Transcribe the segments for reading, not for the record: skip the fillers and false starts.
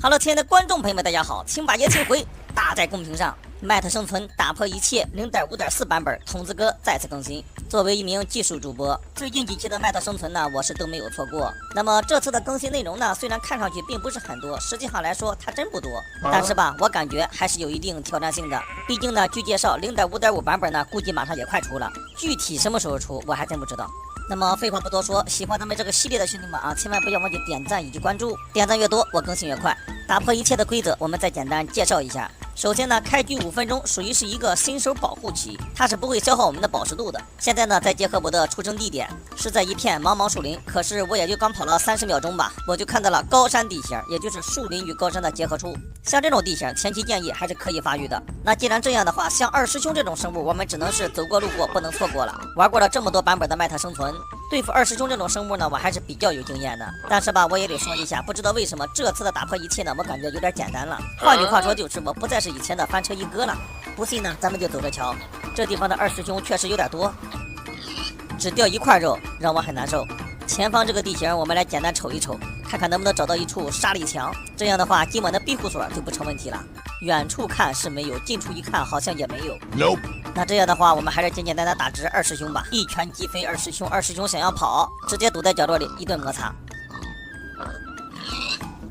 Hello，亲爱的观众朋友们，大家好，请把热情回打在公屏上。麦特生存打破一切 0.5.4 版本，童子哥再次更新。作为一名技术主播，最近几期的麦特生存呢，我是都没有错过。那么这次的更新内容呢，虽然看上去并不是很多，实际上来说它真不多。但是吧，我感觉还是有一定挑战性的。毕竟呢，据介绍 0.5.5 版本呢，估计马上也快出了，具体什么时候出，我还真不知道。那么废话不多说，喜欢咱们这个系列的兄弟们啊，千万不要忘记点赞以及关注，点赞越多，我更新越快。打破一切的规则，我们再简单介绍一下。首先呢，开局5分钟属于是一个新手保护期，它是不会消耗我们的宝石度的。现在呢，再结合我的出生地点是在一片茫茫树林，可是我也就刚跑了30秒钟吧，我就看到了高山地形，也就是树林与高山的结合处。像这种地形，前期建议还是可以发育的。那既然这样的话，像二师兄这种生物，我们只能是走过路过，不能错过了。玩过了这么多版本的麦特生存，对付二师兄这种生物呢，我还是比较有经验的。但是吧，我也得说一下，不知道为什么这次的打破一切呢，我感觉有点简单了。换句话说，就是我不再是以前的翻车一哥了。不信呢，咱们就走着瞧。这地方的二师兄确实有点多，只掉1块肉，让我很难受。前方这个地形，我们来简单瞅一瞅，看看能不能找到一处沙砾墙。这样的话，今晚的庇护所就不成问题了。远处看是没有，近处一看好像也没有。Nope. 那这样的话，我们还是简简单单打直二师兄吧，一拳击飞二师兄。二师兄想要跑，直接堵在角落里一顿摩擦。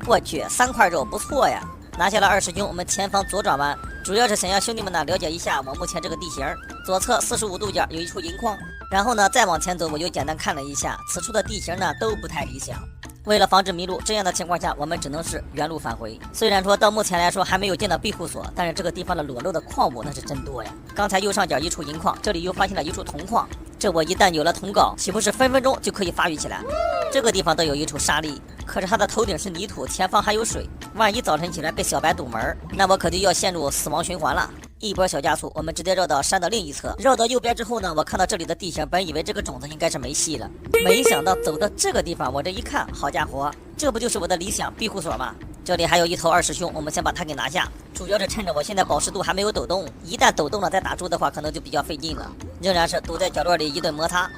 我去，3块肉不错呀！拿下了二师兄，我们前方左转弯，主要是想让兄弟们呢了解一下我目前这个地形。左侧45度角有一处银矿，然后呢再往前走，我就简单看了一下，此处的地形呢都不太理想。为了防止迷路，这样的情况下，我们只能是原路返回。虽然说到目前来说还没有见到庇护所，但是这个地方的裸露的矿物那是真多呀。刚才右上角一处银矿，这里又发现了一处铜矿，这我一旦有了铜镐，岂不是分分钟就可以发育起来？这个地方都有一处沙砾，可是它的头顶是泥土，前方还有水，万一早晨起来被小白堵门，那我可就要陷入死亡循环了。一波小加速，我们直接绕到山的另一侧，绕到右边之后呢，我看到这里的地形，本以为这个种子应该是没戏了，没想到走到这个地方，我这一看，好家伙，这不就是我的理想庇护所吗？这里还有一头二师兄，我们先把他给拿下，主要是趁着我现在宝石度还没有抖动，一旦抖动了再打猪的话，可能就比较费劲了。仍然是堵在角落里一顿摩擦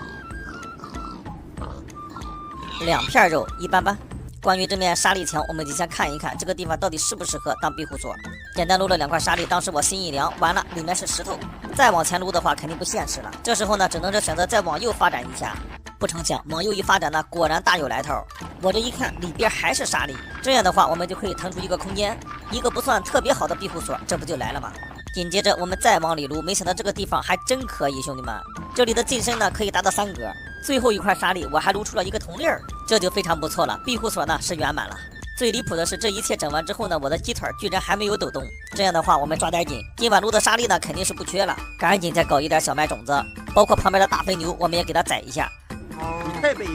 ，2片肉一般般。关于这面沙砾墙，我们就先看一看这个地方到底适不适合当庇护所。简单撸了2块沙砾，当时我心一凉，完了，里面是石头，再往前撸的话肯定不现实了。这时候呢，只能是选择再往右发展一下。不成想，往右一发展呢，果然大有来头。我这一看，里边还是沙砾，这样的话，我们就可以腾出一个空间，一个不算特别好的庇护所，这不就来了吗？紧接着我们再往里撸，没想到这个地方还真可以，兄弟们，这里的进深呢可以达到3格。最后一块沙砾，我还撸出了一个铜粒儿，这就非常不错了。庇护所呢是圆满了。最离谱的是，这一切整完之后呢，我的鸡腿居然还没有抖动。这样的话，我们抓点紧，今晚撸的沙砾呢肯定是不缺了，赶紧再搞一点小麦种子，包括旁边的大肥牛，我们也给它宰一下。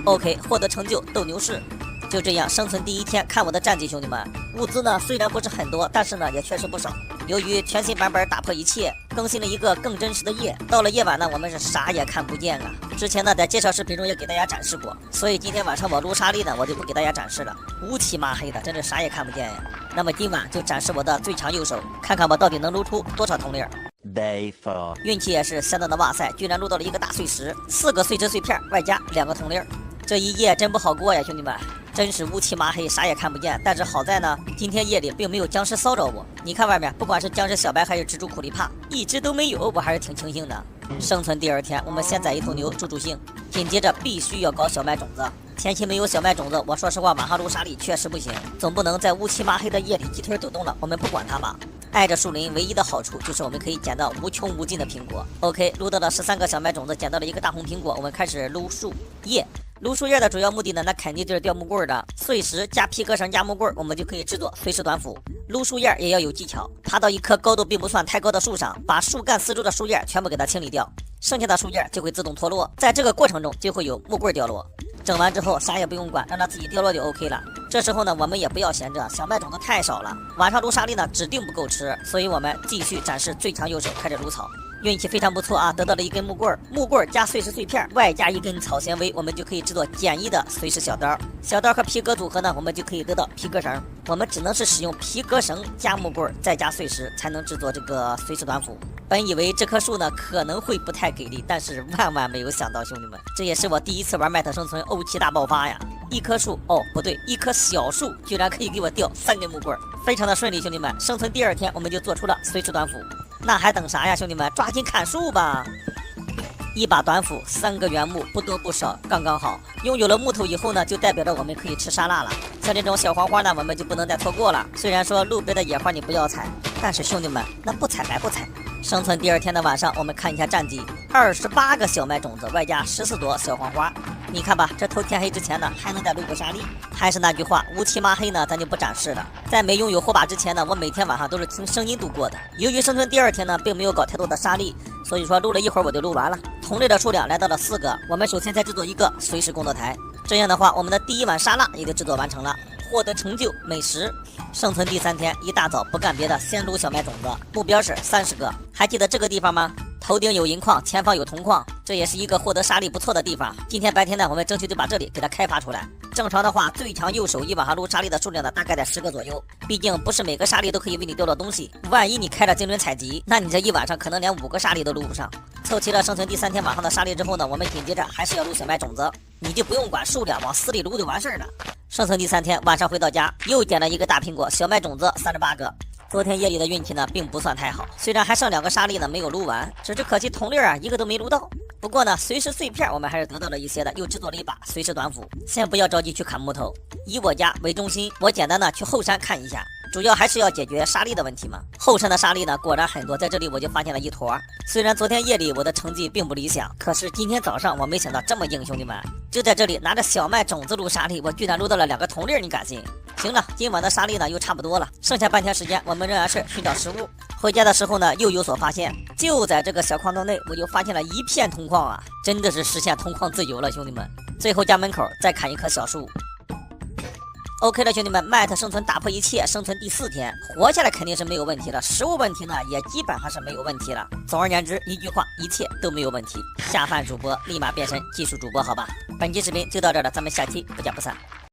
OK， 获得成就斗牛士。就这样，生存第1天，看我的战绩，兄弟们！物资呢虽然不是很多，但是呢也确实不少。由于全新版本打破一切，更新了一个更真实的夜，到了夜晚呢，我们是啥也看不见了。之前呢在介绍视频中也给大家展示过，所以今天晚上我撸沙砾呢，我就不给大家展示了，乌漆麻黑的，真是啥也看不见呀。那么今晚就展示我的最强右手，看看我到底能撸出多少铜粒。Day 4，运气也是相当的哇塞，居然撸到了一个大碎石，4个碎石碎片，外加2个铜粒。这一夜真不好过呀，兄弟们，真是乌漆麻黑，啥也看不见。但是好在呢，今天夜里并没有僵尸骚扰我。你看外面，不管是僵尸小白还是蜘蛛苦力怕，一直都没有，我还是挺庆幸的。生存第2天，我们先宰一头牛助助兴，紧接着必须要搞小麦种子。前期没有小麦种子，我说实话，马上撸沙砾确实不行，总不能在乌漆麻黑的夜里鸡腿抖动了，我们不管它吧。挨着树林唯一的好处就是我们可以捡到无穷无尽的苹果。OK， 撸到了13个小麦种子，捡到了一个大红苹果，我们开始撸树叶。撸树叶的主要目的呢，那肯定就是钓木棍的。碎石加皮革绳加木棍，我们就可以制作随时短斧。撸树叶也要有技巧，爬到一棵高度并不算太高的树上，把树干四周的树叶全部给它清理掉，剩下的树叶就会自动脱落。在这个过程中就会有木棍掉落。整完之后啥也不用管，让它自己掉落就 OK 了。这时候呢，我们也不要闲着，小麦种子太少了，晚上撸沙砾呢指定不够吃，所以我们继续展示最强右手，开始撸草。运气非常不错啊，得到了一根木棍，木棍加碎石碎片，外加一根草纤维，我们就可以制作简易的随时小刀。小刀和皮革组合呢，我们就可以得到皮革绳。我们只能是使用皮革绳加木棍再加碎石，才能制作这个随时短斧。本以为这棵树呢可能会不太给力，但是万万没有想到，兄弟们，这也是我第一次玩麦特生存欧气大爆发呀！一棵树，哦不对，一棵小树居然可以给我吊3根木棍，非常的顺利，兄弟们。生存第2天我们就做出了随时短斧，那还等啥呀，兄弟们，抓紧砍树吧！一把短斧，3个原木，不多不少，刚刚好。拥有了木头以后呢，就代表着我们可以吃沙拉了。像这种小黄花呢，我们就不能再错过了。虽然说路边的野花你不要采，但是兄弟们，那不采白不采。生存第2天的晚上，我们看一下战绩：28个小麦种子，外加14朵小黄花。你看吧，这头天黑之前呢，还能再撸个沙粒。还是那句话，乌漆麻黑呢，咱就不展示了。在没拥有火把之前呢，我每天晚上都是听声音度过的。由于生存第2天呢，并没有搞太多的沙粒，所以说撸了一会儿我就撸完了。同类的数量来到了4个，我们首先再制作一个随时工作台。这样的话，我们的第1碗沙拉也就制作完成了，获得成就美食。生存第3天，一大早不干别的，先撸小麦种子，目标是30个。还记得这个地方吗？头顶有银矿，前方有铜矿，这也是一个获得沙粒不错的地方。今天白天呢，我们争取就把这里给它开发出来。正常的话，最强右手一晚上撸沙粒的数量呢，大概在10个左右。毕竟不是每个沙粒都可以为你钓到东西，万一你开了精准采集，那你这一晚上可能连5个沙粒都撸不上。凑齐了生存第3天晚上的沙粒之后呢，我们紧接着还是要撸小麦种子，你就不用管数量，往死里撸就完事儿了。生存第3天晚上回到家，又捡了一个大苹果，小麦种子38个。昨天夜里的运气呢，并不算太好，虽然还剩2个沙粒呢没有撸完，只是可惜同粒啊一个都没撸到。不过呢，随时碎片我们还是得到了一些的，又制作了一把随时短斧。先不要着急去砍木头，以我家为中心，我简单的去后山看一下，主要还是要解决沙粒的问题嘛。后山的沙粒呢果然很多，在这里我就发现了一坨。虽然昨天夜里我的成绩并不理想，可是今天早上我没想到这么硬，兄弟们，就在这里拿着小麦种子撸沙粒，我居然撸到了2个铜粒，你敢信？行了，今晚的沙粒呢又差不多了，剩下半天时间我们仍然是寻找食物。回家的时候呢又有所发现，就在这个小矿洞内，我就发现了一片铜矿啊，真的是实现铜矿自由了，兄弟们。最后家门口再砍一棵小树。OK 了，兄弟们，麦特生存打破一切，生存第4天，活下来肯定是没有问题了，食物问题呢也基本上是没有问题了。总而言之，一句话，一切都没有问题。下饭主播立马变身技术主播，好吧？本期视频就到这儿了，咱们下期不见不散。